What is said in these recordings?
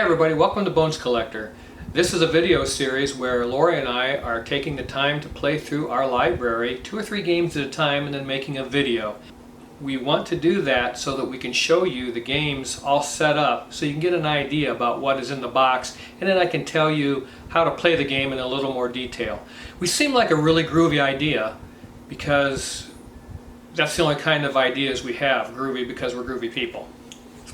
everybody, welcome to Bones Collector. This is a video series where Lori and I are taking the time to play through our library 2 or 3 games at a time and then making a video. We want to do that so that we can show you the games all set up so you can get an idea about what is in the box, and then I can tell you how to play the game in a little more detail. We seem like a really groovy idea because that's the only kind of ideas we have, groovy, because we're groovy people.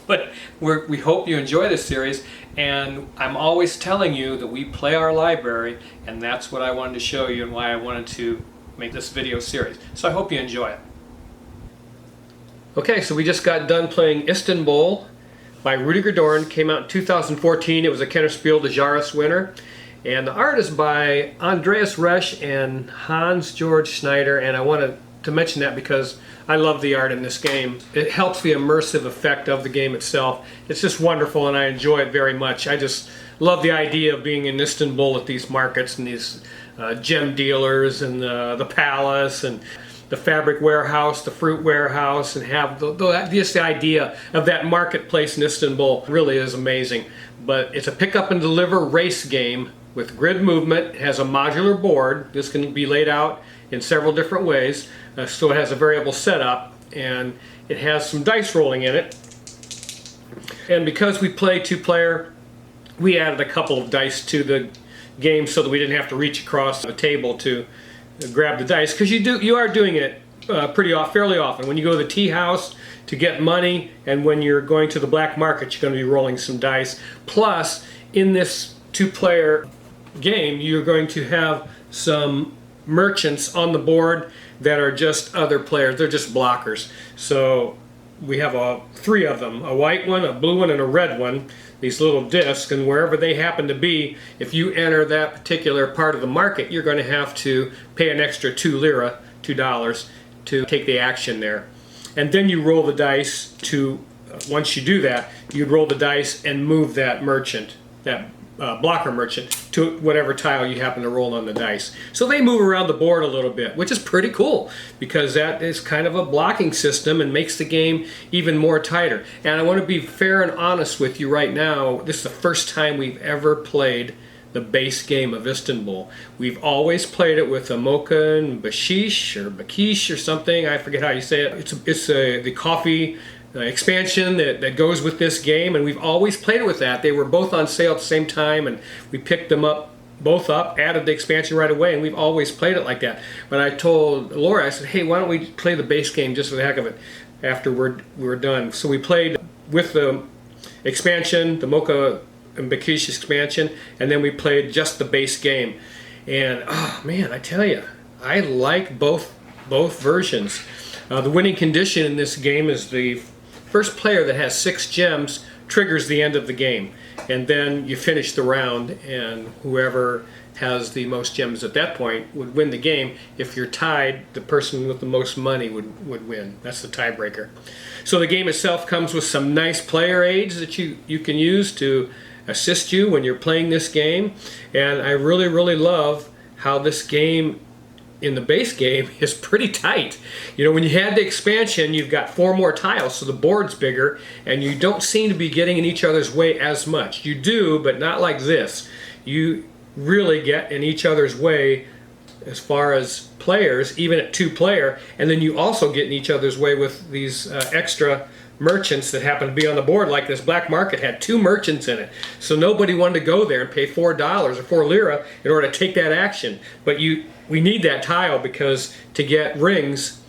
But we hope you enjoy this series, and I'm always telling you that we play our library, and that's what I wanted to show you and why I wanted to make this video series. So I hope you enjoy it. Okay, so we just got done playing Istanbul by Rudiger Dorn. Came out in 2014. It was a Kennerspiel de Jaris winner. And the art is by Andreas Resch and Hans-Georg Schneider, and I wanted to mention that because I love the art in this game. It helps the immersive effect of the game itself. It's just wonderful and I enjoy it very much. I just love the idea of being in Istanbul at these markets and these gem dealers and the palace and the fabric warehouse, the fruit warehouse, and have just the idea of that marketplace in Istanbul really is amazing. But it's a pick up and deliver race game with grid movement. It has a modular board. This can be laid out in several different ways. So it has a variable setup, and it has some dice rolling in it. And because we play 2-player, we added a couple of dice to the game so that we didn't have to reach across the table to grab the dice, because you are doing it fairly often. When you go to the tea house to get money, and when you're going to the black market, you're going to be rolling some dice. Plus, in this 2-player game, you're going to have some merchants on the board that are just other players. They're just blockers. So we have 3 of them, a white one, a blue one, and a red one, these little discs, and wherever they happen to be, if you enter that particular part of the market, you're going to have to pay an extra $2 to take the action there. And then you roll the dice to, once you do that, you'd roll the dice and move that merchant, that blocker merchant, to whatever tile you happen to roll on the dice. So they move around the board a little bit, which is pretty cool because that is kind of a blocking system and makes the game even more tighter. And I want to be fair and honest with you right now. This is the first time we've ever played the base game of Istanbul. We've always played it with a mocha and bashish or bakish or something. I forget how you say it. It's the coffee expansion that goes with this game, and we've always played it with that. They were both on sale at the same time, and we picked them both up, added the expansion right away, and we've always played it like that. But I told Laura, I said, hey, why don't we play the base game just for the heck of it after we're done. So we played with the expansion, the mocha and bakish expansion, and then we played just the base game. And oh man, I tell you, I like both versions. The winning condition in this game is the first player that has 6 gems triggers the end of the game, and then you finish the round, and whoever has the most gems at that point would win the game. If you're tied, the person with the most money would win. That's the tiebreaker. So the game itself comes with some nice player aids that you can use to assist you when you're playing this game, and I really love how this game in the base game is pretty tight. You know, when you had the expansion, you've got 4 more tiles, so the board's bigger, and you don't seem to be getting in each other's way as much. You do, but not like this. You really get in each other's way as far as players, even at 2-player, and then you also get in each other's way with these extra merchants that happen to be on the board. Like this black market had 2 merchants in it, so nobody wanted to go there and pay $4 or 4 lira in order to take that action. But we need that tile because to get rings,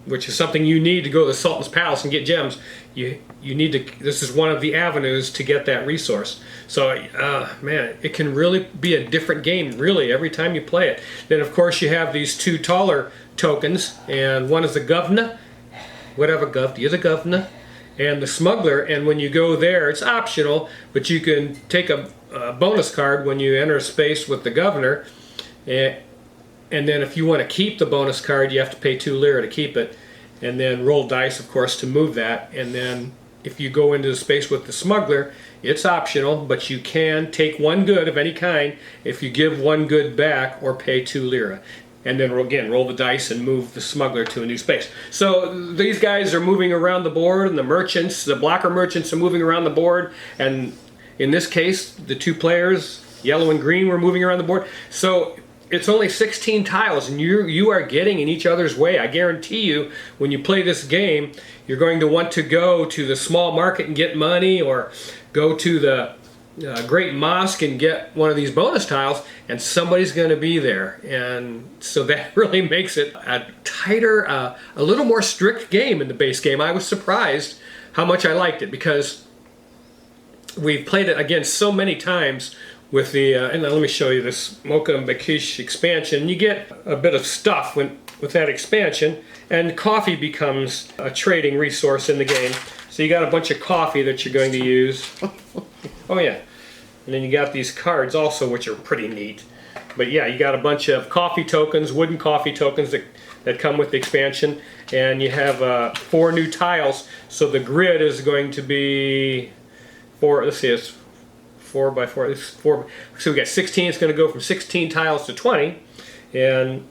which is something you need to go to the Sultan's Palace and get gems, you need to. This is one of the avenues to get that resource. So man, it can really be a different game really every time you play it. Then of course you have these 2 taller tokens, and one is the governor, whatever gov, you're the governor, and the smuggler. And when you go there, it's optional, but you can take a bonus card when you enter a space with the governor, and then if you want to keep the bonus card, you have to pay 2 lira to keep it, and then roll dice, of course, to move that. And then if you go into the space with the smuggler, it's optional, but you can take 1 good of any kind if you give 1 good back or pay 2 lira. And then again, roll the dice and move the smuggler to a new space. So these guys are moving around the board, and the merchants, the blocker merchants, are moving around the board, and In this case, the two players, yellow and green, were moving around the board. So it's only 16 tiles, and you are getting in each other's way. I guarantee you, when you play this game, you're going to want to go to the small market and get money, or go to the Great Mosque and get one of these bonus tiles, and somebody's going to be there. And so that really makes it a tighter, a little more strict game in the base game. I was surprised how much I liked it, because we've played it again so many times with the, and let me show you this Mocha Bakish expansion. You get a bit of stuff with that expansion, and coffee becomes a trading resource in the game. So you got a bunch of coffee that you're going to use. Oh yeah, and then you got these cards also, which are pretty neat. But yeah, you got a bunch of coffee tokens, wooden coffee tokens that come with the expansion, and you have 4 new tiles. So the grid is going to be 4. Let's see, it's 4 by 4. It's 4. So we got 16. It's going to go from 16 tiles to 20, and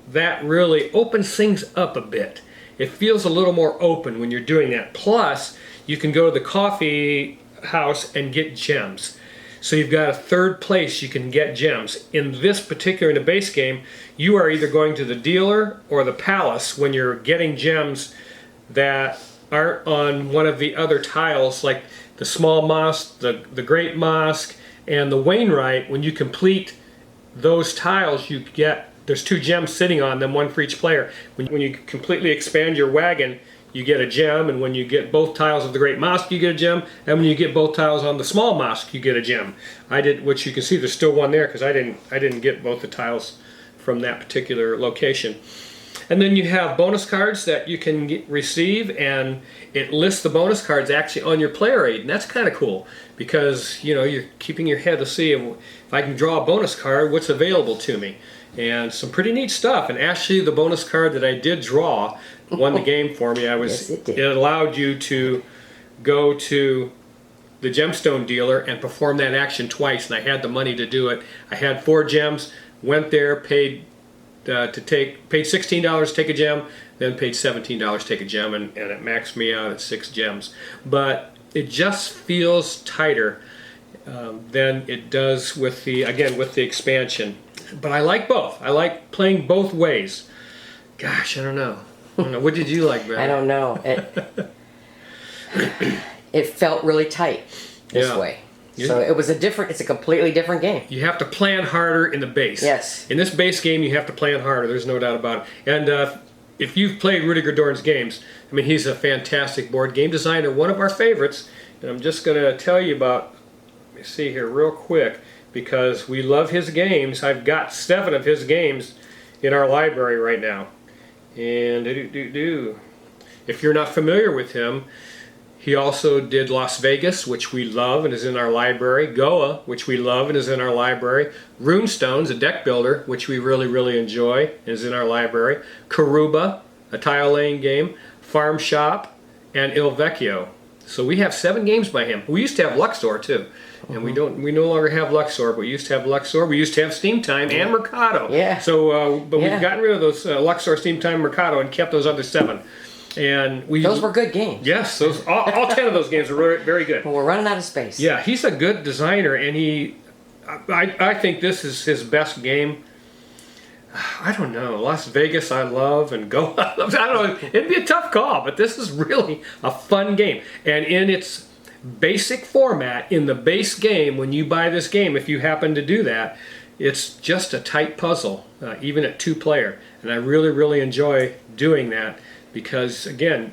that really opens things up a bit. It feels a little more open when you're doing that. Plus, you can go to the coffee house and get gems. So you've got a third place you can get gems. In this particular, in the base game, you are either going to the dealer or the palace when you're getting gems that aren't on one of the other tiles, like the small mosque, the great mosque, and the Wainwright. When you complete those tiles, you get, there's 2 gems sitting on them, one for each player. When you completely expand your wagon, you get a gem, and when you get both tiles of the Great Mosque, you get a gem, and when you get both tiles on the small mosque, you get a gem. I did, which you can see there's still one there, because I didn't get both the tiles from that particular location. And then you have bonus cards that you can receive, and it lists the bonus cards actually on your player aid, and that's kind of cool, because you know, you're keeping your head to see if I can draw a bonus card, what's available to me. And some pretty neat stuff. And actually, the bonus card that I did draw won the game for me. Yes, it allowed you to go to the gemstone dealer and perform that action twice, and I had the money to do it. I had 4 gems, went there, paid $16 to take a gem, then paid $17 to take a gem, and it maxed me out at 6 gems. But it just feels tighter than it does with the, again, with the expansion. But I like both. I like playing both ways. Gosh, I don't know. What did you like better? I don't know. It felt really tight this way. Yeah. So it was it's a completely different game. You have to plan harder in the base. Yes. In this base game, you have to plan harder. There's no doubt about it. And if you've played Rudiger Dorn's games, I mean, he's a fantastic board game designer, one of our favorites. And I'm just going to tell you about, let me see here real quick, because we love his games. I've got 7 of his games in our library right now. And if you're not familiar with him, he also did Las Vegas, which we love and is in our library. Goa, which we love and is in our library. Runestones, a deck builder, which we really, really enjoy and is in our library. Karuba, a tile laying game. Farm Shop, and Il Vecchio. So we have 7 games by him. We used to have Luxor too. And we no longer have Luxor, but we used to have Luxor. We used to have Steam Time and Mercado. Yeah. So, but we've gotten rid of those Luxor, Steam Time, Mercado, and kept those other 7. And those were good games. Yes, those all 10 of those games were very good. Well, we're running out of space. Yeah, he's a good designer, and I think this is his best game. I don't know. Las Vegas I love, and Goa I love. I don't know. It'd be a tough call, but this is really a fun game. And in its basic format, in the base game, when you buy this game, if you happen to do that, it's just a tight puzzle, even at 2-player. And I really, really enjoy doing that because, again,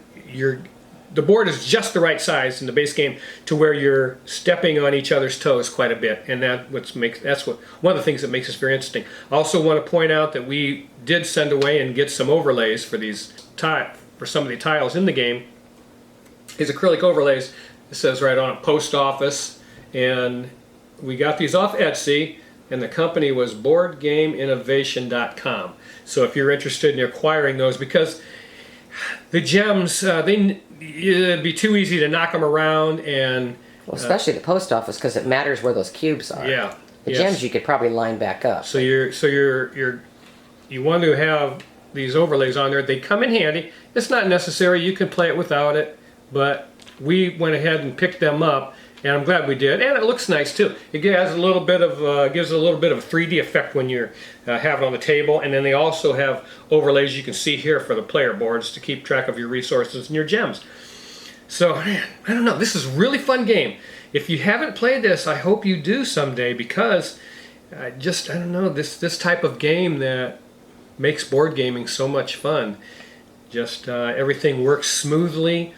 the board is just the right size in the base game to where you're stepping on each other's toes quite a bit, and that's one of the things that makes this very interesting. I also want to point out that we did send away and get some overlays for for some of the tiles in the game. These acrylic overlays. It says right on it, Post Office, and we got these off Etsy, and the company was BoardGameInnovation.com. So if you're interested in acquiring those, because the gems, it'd be too easy to knock them around, and well, especially the post office, because it matters where those cubes are. Yeah, the gems you could probably line back up. So you want to have these overlays on there. They come in handy. It's not necessary. You can play it without it, but we went ahead and picked them up, And I'm glad we did, and it looks nice too. It has a little bit of gives a little bit of a 3D effect when you're have it on the table, and then they also have overlays you can see here for the player boards to keep track of your resources and your gems. So, man, I don't know. This is a really fun game. If you haven't played this, I hope you do someday, because I don't know, this type of game that makes board gaming so much fun. Just everything works smoothly.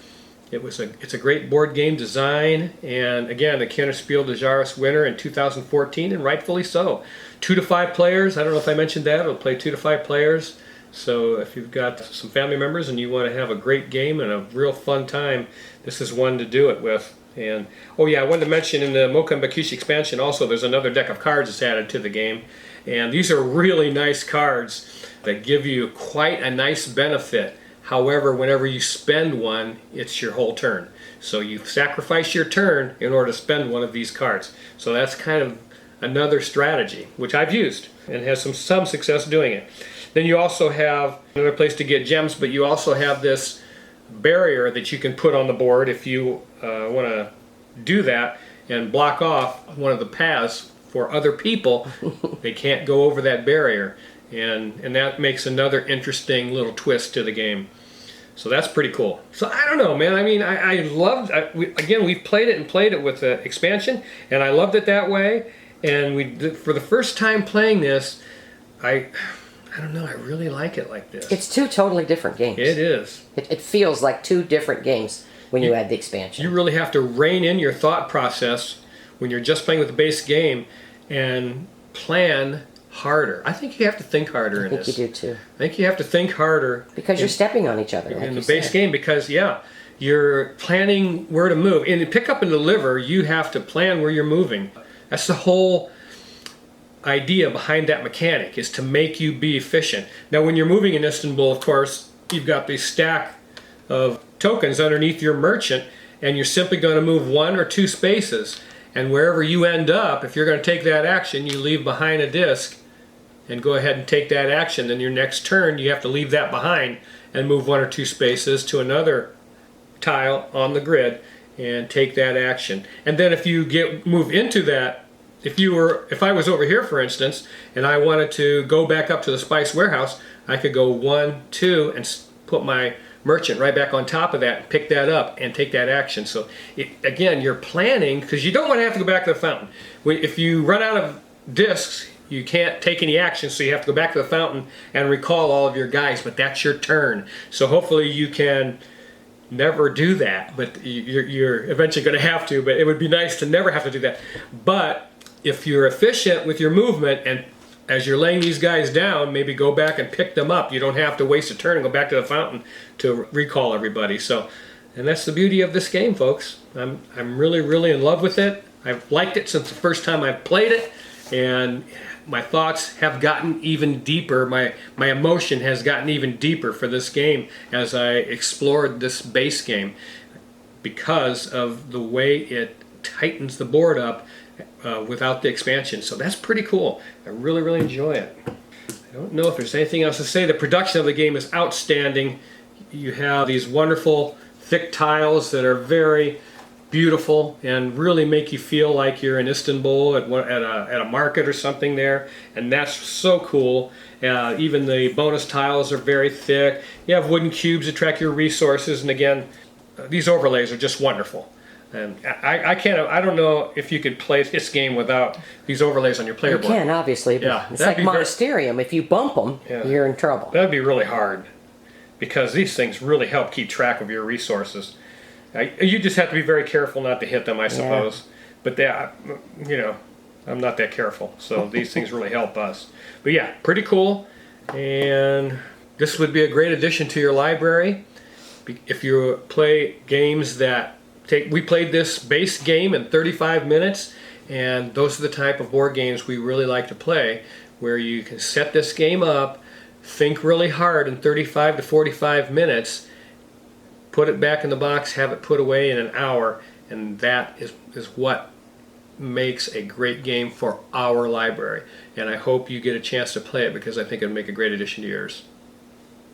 It's a great board game design, and again, the Kennerspiel de Jahres winner in 2014, and rightfully so. 2 to 5 players. I don't know if I mentioned that. It'll play 2 to 5 players. So if you've got some family members and you want to have a great game and a real fun time, this is one to do it with. And oh yeah, I wanted to mention in the Mokambakishi expansion also, there's another deck of cards that's added to the game, and these are really nice cards that give you quite a nice benefit. However, whenever you spend one, it's your whole turn. So you sacrifice your turn in order to spend one of these cards. So that's kind of another strategy, which I've used and has some success doing it. Then you also have another place to get gems, but you also have this barrier that you can put on the board if you want to do that and block off one of the paths for other people. They can't go over that barrier, and that makes another interesting little twist to the game. So that's pretty cool. So I don't know, man. I mean, I loved. Again, we've played it with the expansion, and I loved it that way. And for the first time playing this, I don't know. I really like it like this. It's 2 totally different games. It is. It feels like 2 different games when you add the expansion. You really have to rein in your thought process when you're just playing with the base game and plan harder. I think you have to think harder in this. I think you do too. I think you have to think harder. Because you're stepping on each other, like in you the base said. game, because yeah, you're planning where to move. In the pick up and deliver, you have to plan where you're moving. That's the whole idea behind that mechanic, is to make you be efficient. Now when you're moving in Istanbul, of course, you've got this stack of tokens underneath your merchant, and you're simply going to move 1 or 2 spaces, and wherever you end up, if you're going to take that action, you leave behind a disc and go ahead and take that action. Then your next turn you have to leave that behind and move 1 or 2 spaces to another tile on the grid and take that action. And then if you move into that, if I was over here, for instance, and I wanted to go back up to the spice warehouse, I could go 1, 2, and put my merchant right back on top of that, pick that up, and take that action. So again, you're planning, because you don't want to have to go back to the fountain. If you run out of discs, you can't take any action, so you have to go back to the fountain and recall all of your guys, but that's your turn. So hopefully you can never do that, but you're eventually going to have to, but it would be nice to never have to do that. But if you're efficient with your movement, and as you're laying these guys down, maybe go back and pick them up. You don't have to waste a turn and go back to the fountain to recall everybody. So, and that's the beauty of this game, folks. I'm really, really in love with it. I've liked it since the first time I played it, and my thoughts have gotten even deeper. My emotion has gotten even deeper for this game as I explored this base game, because of the way it tightens the board up without the expansion. So that's pretty cool. I really, really enjoy it. I don't know if there's anything else to say. The production of the game is outstanding. You have these wonderful thick tiles that are very beautiful and really make you feel like you're in Istanbul at a market or something there, and that's so cool. Even the bonus tiles are very thick. You have wooden cubes to track your resources, and again, these overlays are just wonderful. And I don't know if you could play this game without these overlays on your player board. You can, obviously. But Yeah, it's like Monasterium. If you bump them, you're in trouble. That'd be really hard, because these things really help keep track of your resources. You just have to be very careful not to hit them, I suppose. Yeah. But I'm not that careful, so these things really help us. But yeah, pretty cool. And this would be a great addition to your library. If you play games that we played this base game in 35 minutes, and those are the type of board games we really like to play, where you can set this game up, think really hard in 35 to 45 minutes, put it back in the box, have it put away in an hour, and that is what makes a great game for our library. And I hope you get a chance to play it, because I think it'll make a great addition to yours.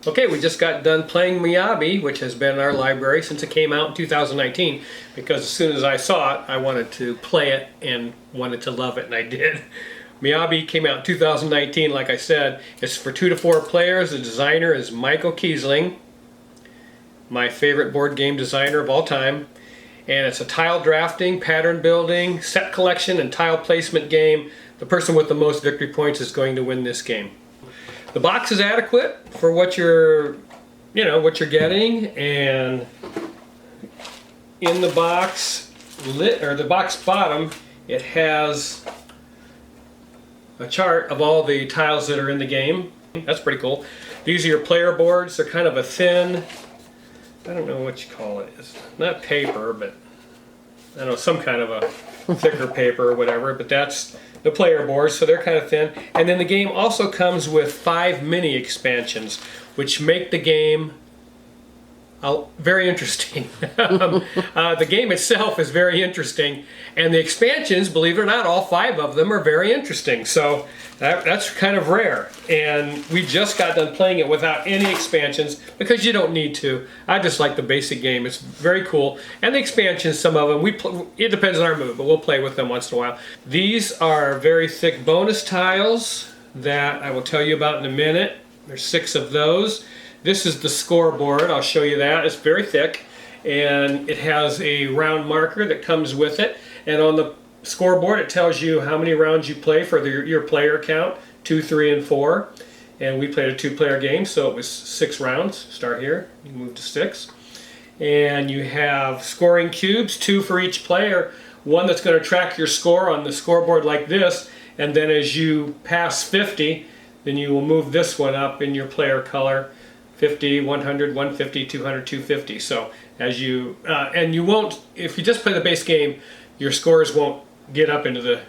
Okay, we just got done playing Miyabi, which has been in our library since it came out in 2019, because as soon as I saw it, I wanted to play it and wanted to love it, and I did. Miyabi came out in 2019, like I said. It's for 2 to 4 players. The designer is Michael Kiesling, my favorite board game designer of all time. And it's a tile drafting, pattern building, set collection, and tile placement game. The person with the most victory points is going to win this game. The box is adequate for what you're getting, and in the box the box bottom, it has a chart of all the tiles that are in the game. That's pretty cool. These are your player boards. They're kind of a thin, I don't know what you call it. It's not paper, but I don't know, some kind of a thicker paper or whatever, but that's the player boards, so they're kind of thin. And then the game also comes with 5 mini expansions, which make the game very interesting. The game itself is very interesting, and the expansions, believe it or not, all 5 of them are very interesting. So that's kind of rare. And we just got done playing it without any expansions because you don't need to. I just like the basic game. It's very cool. And the expansions, some of them, it depends on our mood, but we'll play with them once in a while. These are very thick bonus tiles that I will tell you about in a minute. There's 6 of those. This is the scoreboard. I'll show you that. It's very thick, and it has a round marker that comes with it. And on the scoreboard, it tells you how many rounds you play for your player count, 2, 3, and 4. And we played a 2-player game, so it was 6 rounds. Start here. You move to 6. And you have scoring cubes, 2 for each player. One that's going to track your score on the scoreboard like this. And then as you pass 50, then you will move this one up in your player color. 50, 100, 150, 200, 250. So as you, and you won't, if you just play the base game, your scores won't get up into the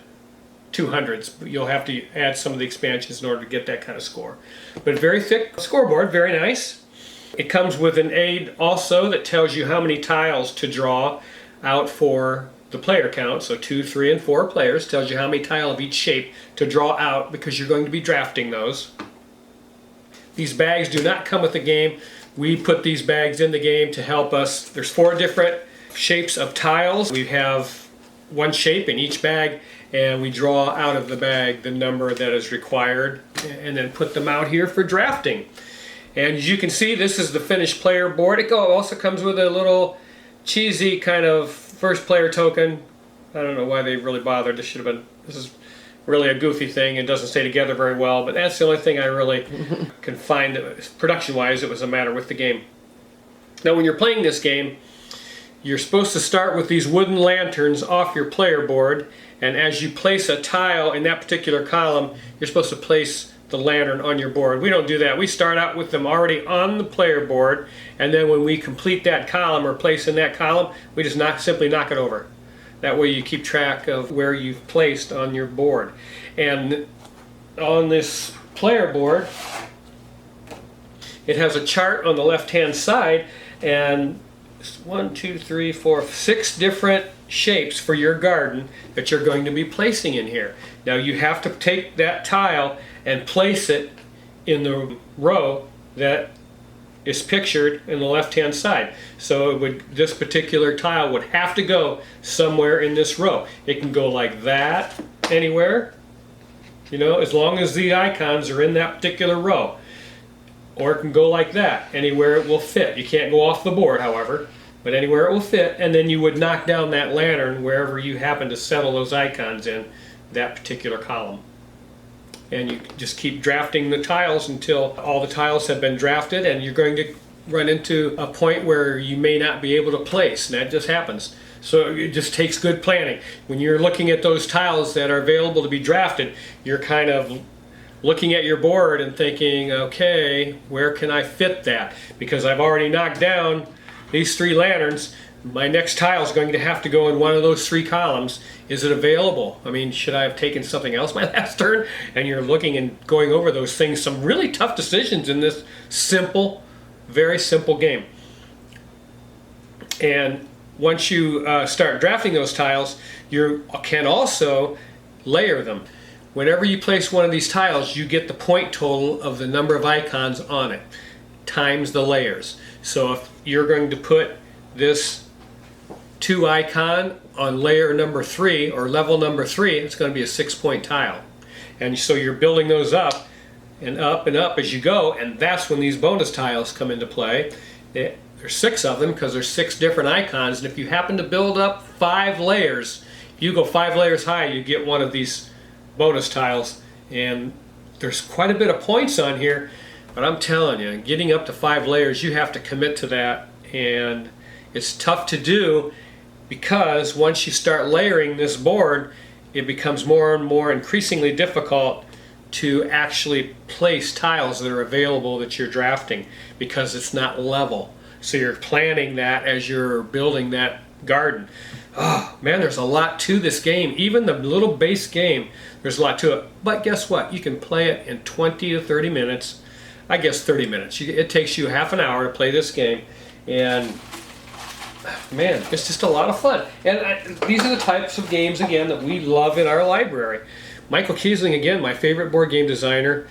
200s. You'll have to add some of the expansions in order to get that kind of score. But very thick scoreboard, very nice. It comes with an aid also that tells you how many tiles to draw out for the player count. So 2, 3, and 4 players tells you how many tile of each shape to draw out because you're going to be drafting those. These bags do not come with the game. We put these bags in the game to help us. There's 4 different shapes of tiles. We have 1 shape in each bag, and we draw out of the bag the number that is required and then put them out here for drafting. And as you can see, this is the finished player board. It also comes with a little cheesy kind of first player token. I don't know why they really bothered. This is really a goofy thing. It doesn't stay together very well, but that's the only thing I really can find that production-wise it was a matter with the game. Now when you're playing this game, you're supposed to start with these wooden lanterns off your player board, and as you place a tile in that particular column, you're supposed to place the lantern on your board. We don't do that. We start out with them already on the player board, and then when we complete that column or place in that column, we just simply knock it over. That way you keep track of where you've placed on your board. And on this player board, it has a chart on the left-hand side, and 1, 2, 3, 4, 6 different shapes for your garden that you're going to be placing in here. Now you have to take that tile and place it in the row that is pictured in the left-hand side. So this particular tile would have to go somewhere in this row. It can go like that anywhere, as long as the icons are in that particular row. Or it can go like that, anywhere it will fit. You can't go off the board, however, but anywhere it will fit. And then you would knock down that lantern wherever you happen to settle those icons in that particular column. And you just keep drafting the tiles until all the tiles have been drafted, and you're going to run into a point where you may not be able to place, and that just happens. So it just takes good planning. When you're looking at those tiles that are available to be drafted, you're kind of looking at your board and thinking, okay, where can I fit that? Because I've already knocked down these 3 lanterns. My next tile is going to have to go in one of those 3 columns. Is it available? I mean, should I have taken something else my last turn? And you're looking and going over those things. Some really tough decisions in this simple, very simple game. And once you start drafting those tiles, you can also layer them. Whenever you place one of these tiles, you get the point total of the number of icons on it. times the layers. So if you're going to put this 2 icon on layer number 3 or level number 3, it's going to be a 6-point tile. And so you're building those up and up as you go, and that's when these bonus tiles come into play. There's 6 of them because there's 6 different icons, and if you happen to build up 5 layers, if you go 5 layers high, you get one of these bonus tiles. And there's quite a bit of points on here, but I'm telling you, getting up to 5 layers, you have to commit to that, and it's tough to do because once you start layering this board, it becomes more and more increasingly difficult to actually place tiles that are available that you're drafting because it's not level. So you're planning that as you're building that garden. Oh man, there's a lot to this game. Even the little base game, there's a lot to it. But guess what? You can play it in 20 to 30 minutes. I guess 30 minutes. It takes you half an hour to play this game. And man, it's just a lot of fun. And these are the types of games, again, that we love in our library. Michael Kiesling, again, my favorite board game designer.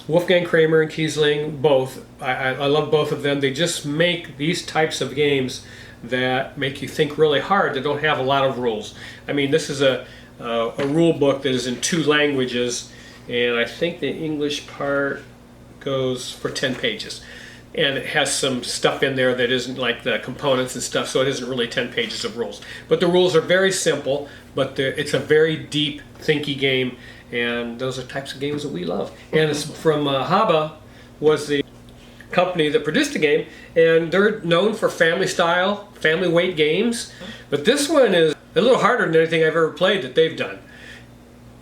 Wolfgang Kramer and Kiesling, both. I love both of them. They just make these types of games that make you think really hard, that don't have a lot of rules. I mean, this is a rule book that is in 2 languages, and I think the English part goes for 10 pages. And it has some stuff in there that isn't like the components and stuff, so it isn't really 10 pages of rules. But the rules are very simple, but it's a very deep, thinky game, and those are types of games that we love. And it's from Haba, was the company that produced the game, and they're known for family style, family weight games. But this one is a little harder than anything I've ever played that they've done.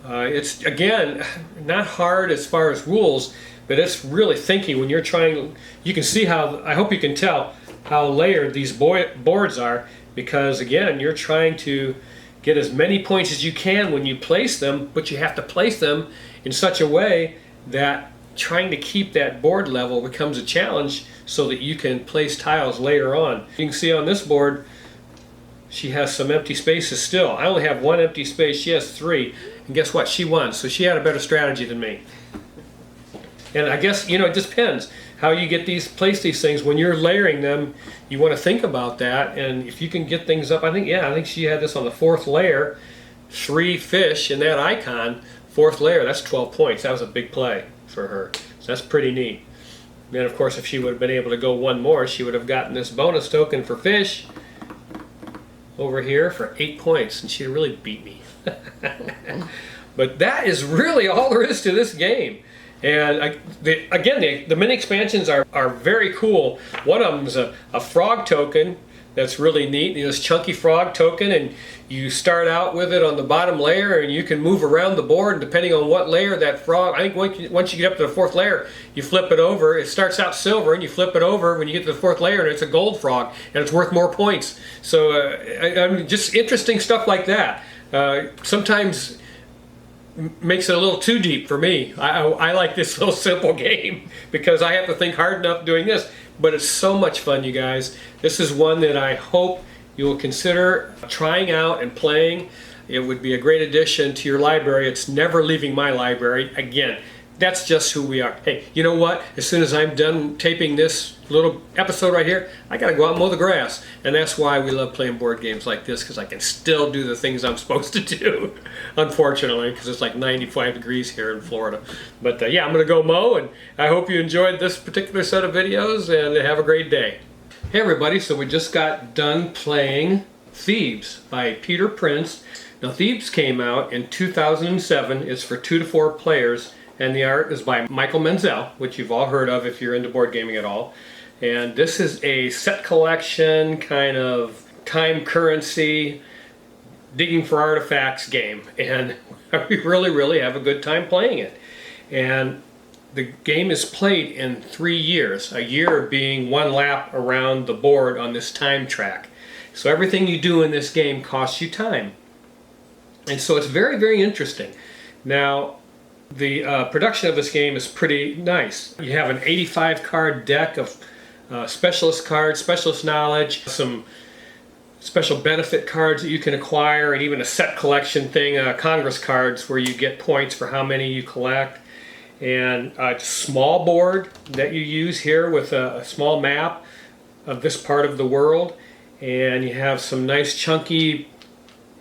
It's, again, not hard as far as rules, but it's really thinky when you're trying. You can see how, I hope you can tell how layered these boards are, because again, you're trying to get as many points as you can when you place them, but you have to place them in such a way that trying to keep that board level becomes a challenge so that you can place tiles later on. You can see on this board, she has some empty spaces still. I only have 1 empty space, she has 3, and guess what? She won, so she had a better strategy than me. And I guess, you know, it just depends how you get place these things. When you're layering them, you want to think about that. And if you can get things up, I think she had this on the 4th layer, 3 fish in that icon, 4th layer, that's 12 points. That was a big play for her. So that's pretty neat. And then, of course, if she would have been able to go 1 more, she would have gotten this bonus token for fish over here for 8 points, and she really beat me. But that is really all there is to this game. And again, the mini expansions are very cool. One of them is a frog token that's really neat. You know, this chunky frog token, and you start out with it on the bottom layer, and you can move around the board depending on what layer that frog. I think once you get up to the 4th layer, you flip it over. It starts out silver, and you flip it over when you get to the 4th layer, and it's a gold frog, and it's worth more points. So I mean, just interesting stuff like that. Sometimes makes it a little too deep for me. I like this little simple game because I have to think hard enough doing this, but it's so much fun, you guys. This is one that I hope you will consider trying out and playing. It would be a great addition to your library. It's never leaving my library. Again, that's just who we are. Hey, you know what? As soon as I'm done taping this little episode right here, I gotta go out and mow the grass. And that's why we love playing board games like this, because I can still do the things I'm supposed to do, unfortunately, because it's like 95 degrees here in Florida. But yeah, I'm gonna go mow, and I hope you enjoyed this particular set of videos, and have a great day. Hey everybody, so we just got done playing Thebes by Peter Prince. Now Thebes came out in 2007. It's for 2 to 4 players. And the art is by Michael Menzel, which you've all heard of if you're into board gaming at all. And this is a set collection, kind of time currency, digging for artifacts game. And we really have a good time playing it. And the game is played in 3 years, a year being 1 lap around the board on this time track. So everything you do in this game costs you time. And so it's very interesting. Now, the production of this game is pretty nice. You have an 85 card deck of specialist cards, specialist knowledge, some special benefit cards that you can acquire, and even a set collection thing, Congress cards where you get points for how many you collect. and a small board that you use here with a small map of this part of the world, and you have some nice chunky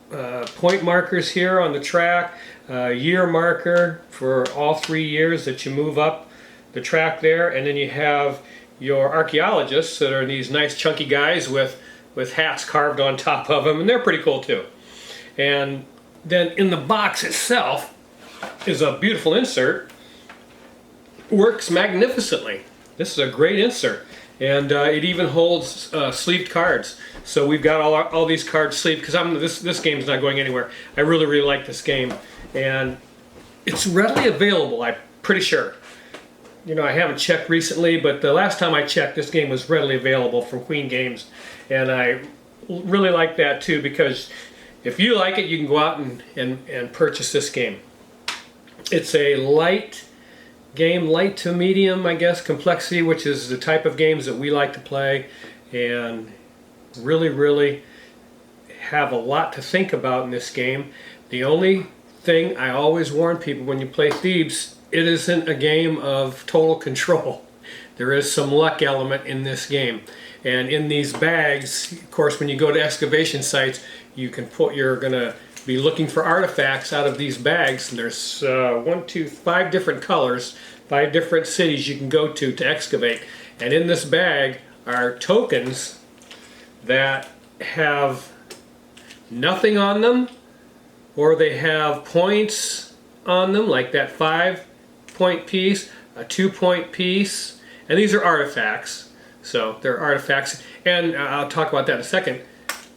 point markers here on the track, a year marker for all 3 years that you move up the track there, and then you have your archaeologists that are these nice chunky guys with hats carved on top of them, and they're pretty cool too. And then in the box itself is a beautiful insert. Works magnificently. This is a great insert, and it even holds sleeved cards. So we've got all these cards sleeved because this game's not going anywhere. I really like this game, and it's readily available. I'm pretty sure. You know, I haven't checked recently, but the last time I checked, this game was readily available from Queen Games, and I really like that too, because if you like it, you can go out and purchase this game. It's a light game, light to medium, I guess, complexity, which is the type of games that we like to play, and really have a lot to think about in this game. The only thing I always warn people when you play Thebes, it isn't a game of total control. There is some luck element in this game. And in these bags, of course, when you go to excavation sites, you're going to be looking for artifacts out of these bags. And there's 5 different colors, 5 different cities you can go to excavate. And in this bag are tokens that have nothing on them, or they have points on them, like that 5-point piece, a 2-point piece, and these are artifacts. So they're artifacts, and I'll talk about that in a second.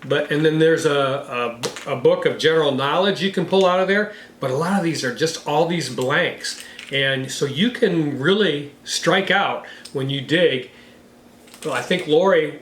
And then there's a book of general knowledge you can pull out of there, but a lot of these are just all these blanks, and so you can really strike out when you dig. Well, I think Lori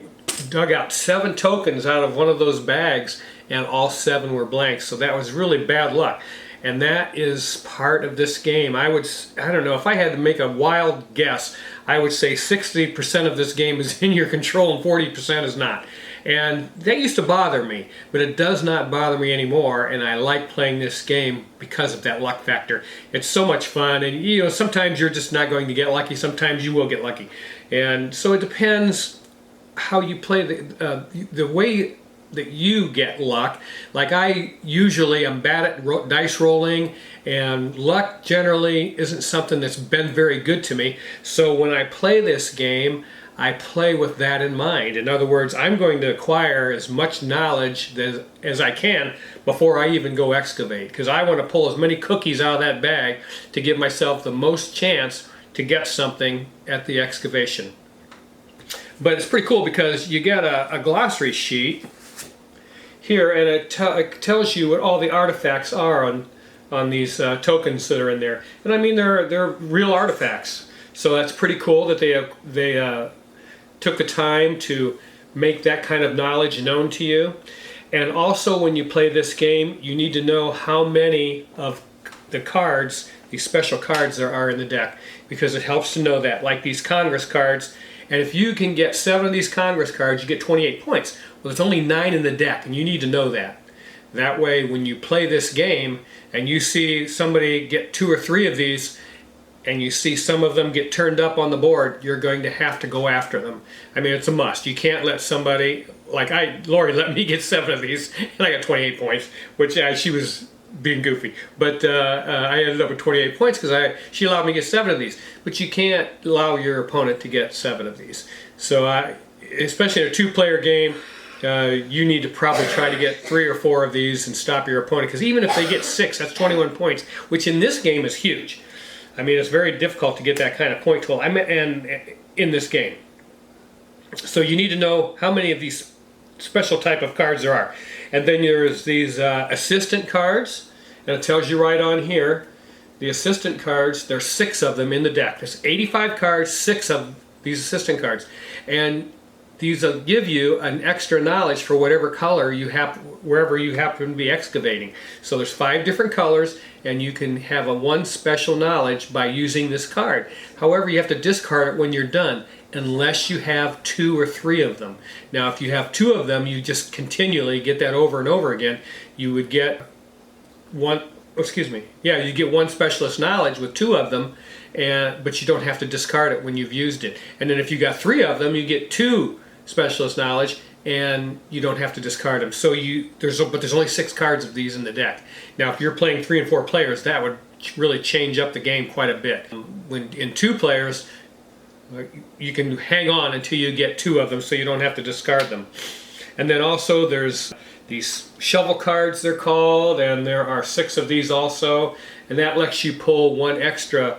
dug out 7 tokens out of one of those bags, and all 7 were blanks, so that was really bad luck. And that is part of this game. I don't know, if I had to make a wild guess, I would say 60% of this game is in your control and 40% is not. And that used to bother me, but it does not bother me anymore, and I like playing this game because of that luck factor. It's so much fun, and you know, sometimes you're just not going to get lucky, sometimes you will get lucky. And so it depends how you play the way that you get luck. Like I usually am bad at dice rolling, and luck generally isn't something that's been very good to me. So when I play this game, I play with that in mind. In other words, I'm going to acquire as much knowledge as I can before I even go excavate, because I want to pull as many cookies out of that bag to give myself the most chance to get something at the excavation. But it's pretty cool because you get a glossary sheet here, and it tells you what all the artifacts are on these tokens that are in there. And I mean, they're real artifacts. So that's pretty cool that they took the time to make that kind of knowledge known to you. And also, when you play this game, you need to know how many of the cards, these special cards, there are in the deck, because it helps to know that. Like these Congress cards, and if you can get 7 of these Congress cards, you get 28 points. Well, there's only 9 in the deck, and you need to know that. That way, when you play this game and you see somebody get 2 or 3 of these, and you see some of them get turned up on the board, you're going to have to go after them. I mean, it's a must. You can't let somebody, like Lori let me get 7 of these, and I got 28 points, which she was being goofy. But I ended up with 28 points because she allowed me to get 7 of these. But you can't allow your opponent to get 7 of these. So especially in a 2-player game, you need to probably try to get 3 or 4 of these and stop your opponent, because even if they get 6, that's 21 points, which in this game is huge. I mean, it's very difficult to get that kind of point total in this game. So you need to know how many of these special type of cards there are. And then there's these assistant cards, and it tells you right on here, the assistant cards, there's 6 of them in the deck. There's 85 cards, 6 of these assistant cards. And these will give you an extra knowledge for whatever color you have, wherever you happen to be excavating. So there's 5 different colors, and you can have one special knowledge by using this card. However, you have to discard it when you're done, unless you have 2 or 3 of them. Now, if you have 2 of them, you just continually get that over and over again. You would get you get 1 specialist knowledge with 2 of them, but you don't have to discard it when you've used it. And then if you got 3 of them, you get 2 specialist knowledge, and you don't have to discard them. So but there's only 6 cards of these in the deck. Now, if you're playing 3 and 4 players, that would really change up the game quite a bit. When in 2 players, you can hang on until you get 2 of them, so you don't have to discard them. And then also there's these shovel cards, they're called, and there are 6 of these also, and that lets you pull 1 extra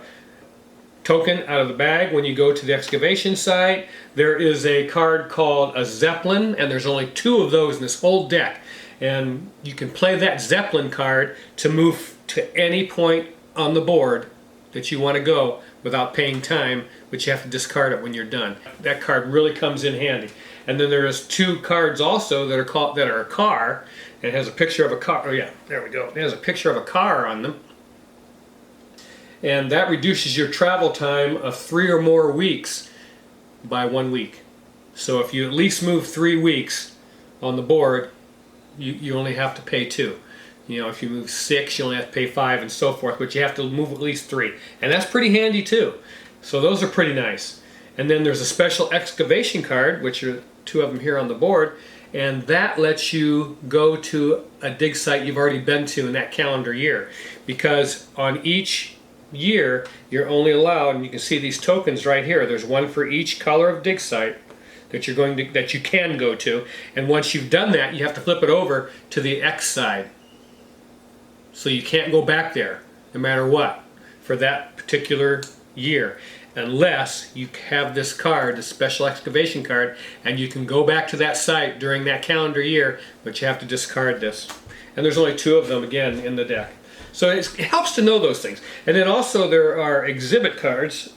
token out of the bag when you go to the excavation site. There is a card called a Zeppelin, and there's only 2 of those in this whole deck. And you can play that Zeppelin card to move to any point on the board that you want to go without paying time, but you have to discard it when you're done. That card really comes in handy. And then there's 2 cards also that are a car, and it has a picture of a car. Oh yeah, there we go. It has a picture of a car on them. And that reduces your travel time of 3 or more weeks by 1 week. So if you at least move 3 weeks on the board, you only have to pay 2. You know, if you move 6, you only have to pay 5 and so forth, but you have to move at least 3. And that's pretty handy too. So those are pretty nice. And then there's a special excavation card, which are 2 of them here on the board, and that lets you go to a dig site you've already been to in that calendar year. Because on each year, you're only allowed, and you can see these tokens right here, there's 1 for each color of dig site that you can go to, and once you've done that, you have to flip it over to the X side. So you can't go back there, no matter what, for that particular year, unless you have this card, the special excavation card, and you can go back to that site during that calendar year, but you have to discard this. And there's only 2 of them, again, in the deck. So it helps to know those things. And then also there are exhibit cards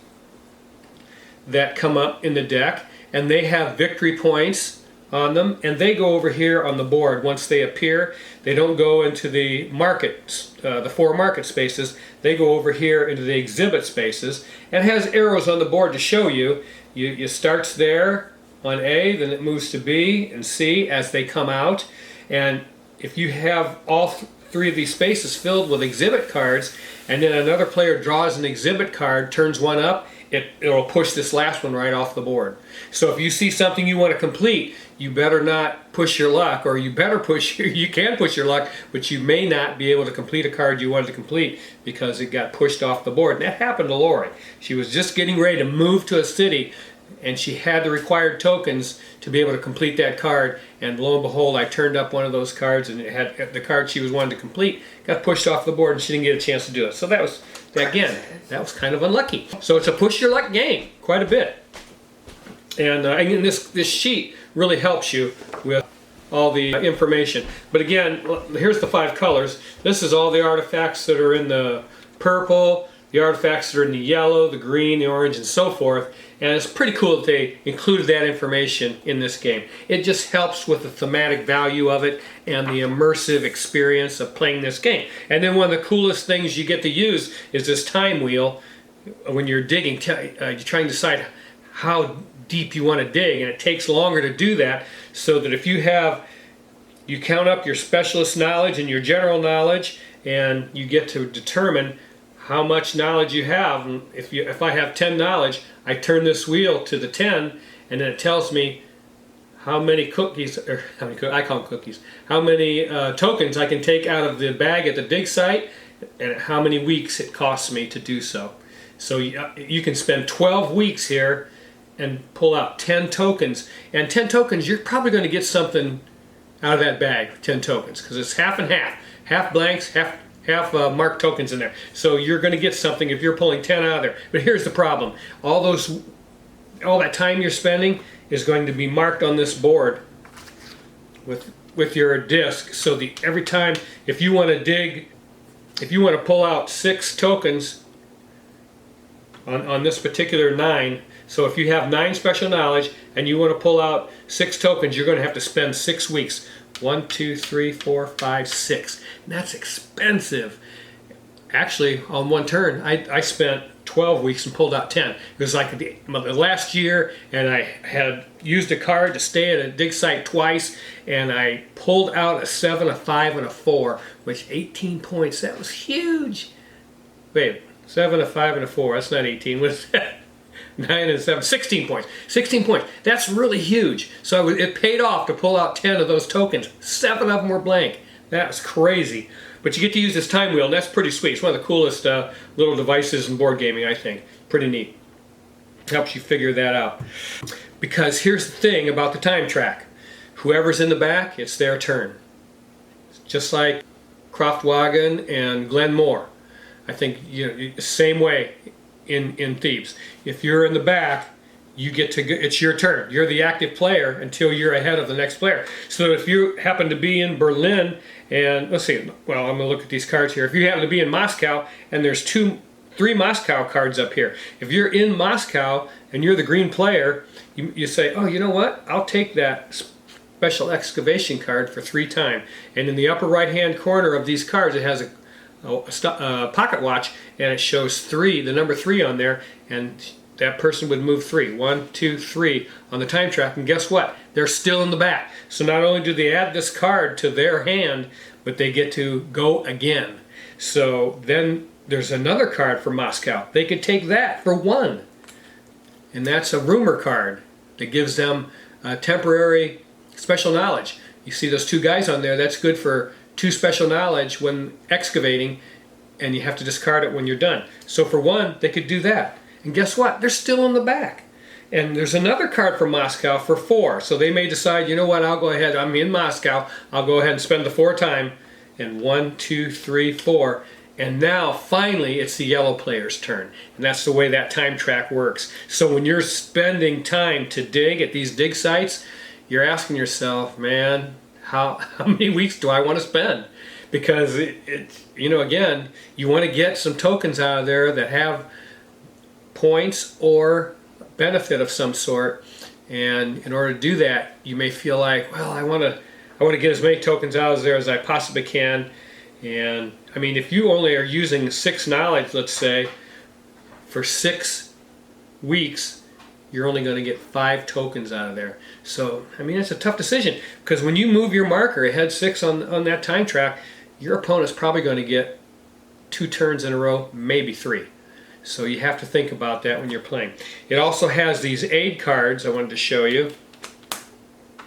that come up in the deck, and they have victory points on them, and they go over here on the board once they appear. They don't go into the market, the 4 market spaces. They go over here into the exhibit spaces, and has arrows on the board to show you. It starts there on A, then it moves to B and C as they come out. And if you have all 3 of these spaces filled with exhibit cards, and then another player draws an exhibit card, turns 1 up, it'll push this last one right off the board. So if you see something you want to complete, you better not push your luck, or you better you can push your luck, but you may not be able to complete a card you wanted to complete because it got pushed off the board. And that happened to Lori. She was just getting ready to move to a city, and she had the required tokens to be able to complete that card, and lo and behold, I turned up one of those cards, and it had the card she was wanting to complete got pushed off the board, and she didn't get a chance to do it. So that was, again, that was kind of unlucky. So it's a push your luck game, quite a bit. And this sheet really helps you with all the information. But again, here's the 5 colors. This is all the artifacts that are in the purple, the artifacts that are in the yellow, the green, the orange, and so forth. And it's pretty cool that they included that information in this game. It just helps with the thematic value of it and the immersive experience of playing this game. And then one of the coolest things you get to use is this time wheel when you're digging. You're trying to decide how deep you want to dig, and it takes longer to do that, so that if you count up your specialist knowledge and your general knowledge, and you get to determine how much knowledge you have. And if I have 10 knowledge, I turn this wheel to the 10, and then it tells me how many cookies, or I call them cookies, how many tokens I can take out of the bag at the dig site, and how many weeks it costs me to do so. So you can spend 12 weeks here and pull out 10 tokens. And 10 tokens, you're probably going to get something out of that bag, 10 tokens, because it's half and half. Half blanks, half marked tokens in there. So you're going to get something if you're pulling 10 out of there. But here's the problem. All that time you're spending is going to be marked on this board with your disc. So every time, if you want to pull out 6 tokens on this particular 9, so if you have 9 special knowledge and you want to pull out 6 tokens, you're going to have to spend 6 weeks. 1, 2, 3, 4, 5, 6. And that's expensive. Actually, on one turn, I spent 12 weeks and pulled out 10. It was like the last year, and I had used a card to stay at a dig site twice, and I pulled out a 7, a 5, and a 4, which 18 points. That was huge. Wait, 7, a 5, and a 4. That's not 18. What is that? 9 and 7. 16 points. 16 points. That's really huge. So it paid off to pull out 10 of those tokens. 7 of them were blank. That was crazy. But you get to use this time wheel, and that's pretty sweet. It's one of the coolest little devices in board gaming, I think. Pretty neat. Helps you figure that out. Because here's the thing about the time track. Whoever's in the back, it's their turn. Just like Croftwagon and Glenmore. I think same way in Thebes. If you're in the back, you get to it's your turn. You're the active player until you're ahead of the next player. So if you happen to be in Berlin and let's see, well, I'm gonna look at these cards here. If you happen to be in Moscow and there's 3 Moscow cards up here. If you're in Moscow and you're the green player, you say, oh, you know what? I'll take that special excavation card for 3 times. And in the upper right hand corner of these cards, it has a pocket watch, and it shows 3, the number 3 on there, and that person would move 3. 1, 2, 3 on the time track, and guess what? They're still in the back. So not only do they add this card to their hand, but they get to go again. So then there's another card for Moscow. They could take that for 1. And that's a rumor card that gives them temporary special knowledge. You see those 2 guys on there, that's good for 2 special knowledge when excavating, and you have to discard it when you're done. So for 1, they could do that. And guess what? They're still in the back. And there's another card for Moscow for 4. So they may decide, you know what, I'll go ahead, I'm in Moscow, I'll go ahead and spend the 4 time. And 1, 2, 3, 4. And now, finally, it's the yellow player's turn. And that's the way that time track works. So when you're spending time to dig at these dig sites, you're asking yourself, man, how many weeks do I want to spend? Because, again, you want to get some tokens out of there that have points or benefit of some sort. And in order to do that, you may feel like, well, I want to get as many tokens out of there as I possibly can. And I mean, if you only are using 6 knowledge, let's say, for 6 weeks, you're only going to get 5 tokens out of there. So, I mean, it's a tough decision, because when you move your marker ahead 6 on that time track, your opponent's probably going to get 2 turns in a row, maybe 3. So you have to think about that when you're playing. It also has these aid cards I wanted to show you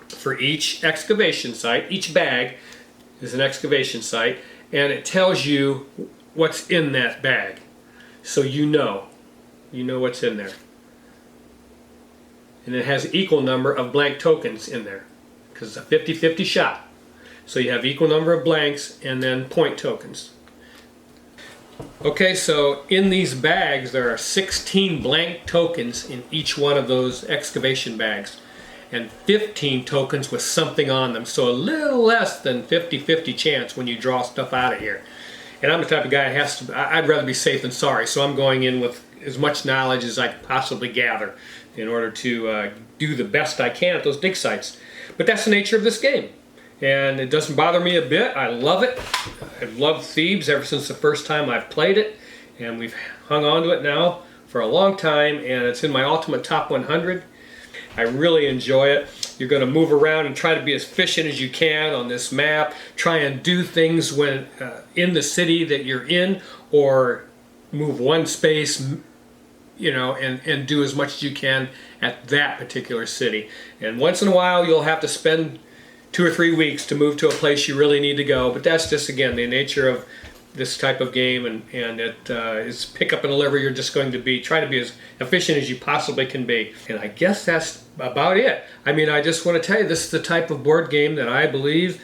for each excavation site. Each bag is an excavation site, and it tells you what's in that bag. So you know what's in there. And it has an equal number of blank tokens in there, because it's a 50-50 shot. So you have equal number of blanks and then point tokens. Okay, so in these bags there are 16 blank tokens in each one of those excavation bags, and 15 tokens with something on them. So a little less than 50-50 chance when you draw stuff out of here. And I'm the type of guy I'd rather be safe than sorry, so I'm going in with as much knowledge as I could possibly gather in order to do the best I can at those dig sites. But that's the nature of this game. And it doesn't bother me a bit. I love it. I've loved Thebes ever since the first time I've played it. And we've hung on to it now for a long time. And it's in my ultimate top 100. I really enjoy it. You're going to move around and try to be as efficient as you can on this map. Try and do things when in the city that you're in, or move one space, and do as much as you can at that particular city. And once in a while you'll have to spend 2 or 3 weeks to move to a place you really need to go, but that's just, again, the nature of this type of game, and it's pick up and deliver. You're just going to try to be as efficient as you possibly can be. And I guess that's about it. I mean, I just want to tell you, this is the type of board game that I believe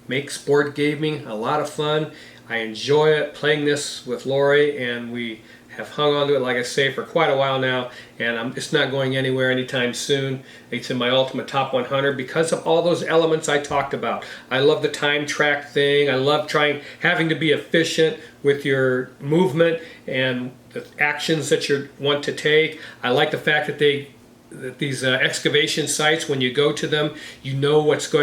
makes board gaming a lot of fun. I enjoy it, playing this with Lori, and we have hung on to it, like I say, for quite a while now, and it's not going anywhere anytime soon. It's in my ultimate top 100 because of all those elements I talked about. I love the time track thing. I love having to be efficient with your movement and the actions that you want to take. I like the fact that these excavation sites, when you go to them, you know what's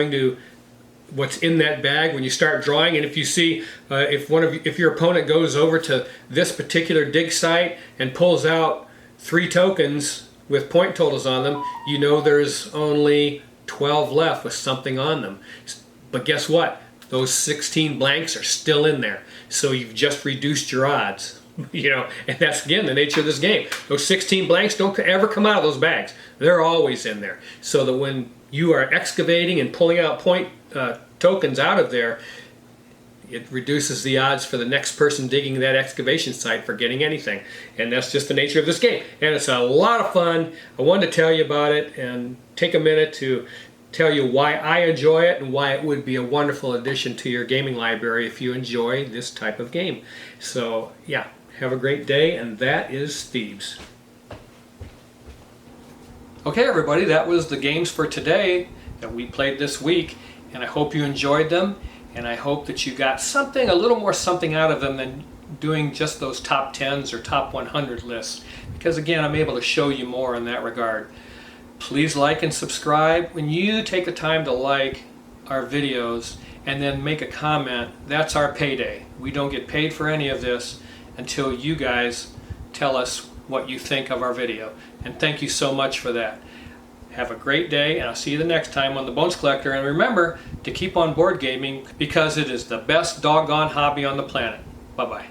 in that bag when you start drawing. And if you see if your opponent goes over to this particular dig site and pulls out 3 tokens with point totals on them, you know there's only 12 left with something on them. But guess what? Those 16 blanks are still in there. So you've just reduced your odds. You know, and that's again the nature of this game. Those 16 blanks don't ever come out of those bags. They're always in there. So that when you are excavating and pulling out point tokens out of there, it reduces the odds for the next person digging that excavation site for getting anything. And that's just the nature of this game. And it's a lot of fun. I wanted to tell you about it and take a minute to tell you why I enjoy it and why it would be a wonderful addition to your gaming library if you enjoy this type of game. So yeah, have a great day, and that is Thebes. Okay everybody, that was the games for today that we played this week, and I hope you enjoyed them, and I hope that you got something, a little more something out of them than doing just those top 10s or top 100 lists, because again, I'm able to show you more in that regard. Please like and subscribe. When you take the time to like our videos and then make a comment, that's our payday. We don't get paid for any of this until you guys tell us what you think of our video. And thank you so much for that. Have a great day, and I'll see you the next time on The Bones Collector. And remember to keep on board gaming, because it is the best doggone hobby on the planet. Bye-bye.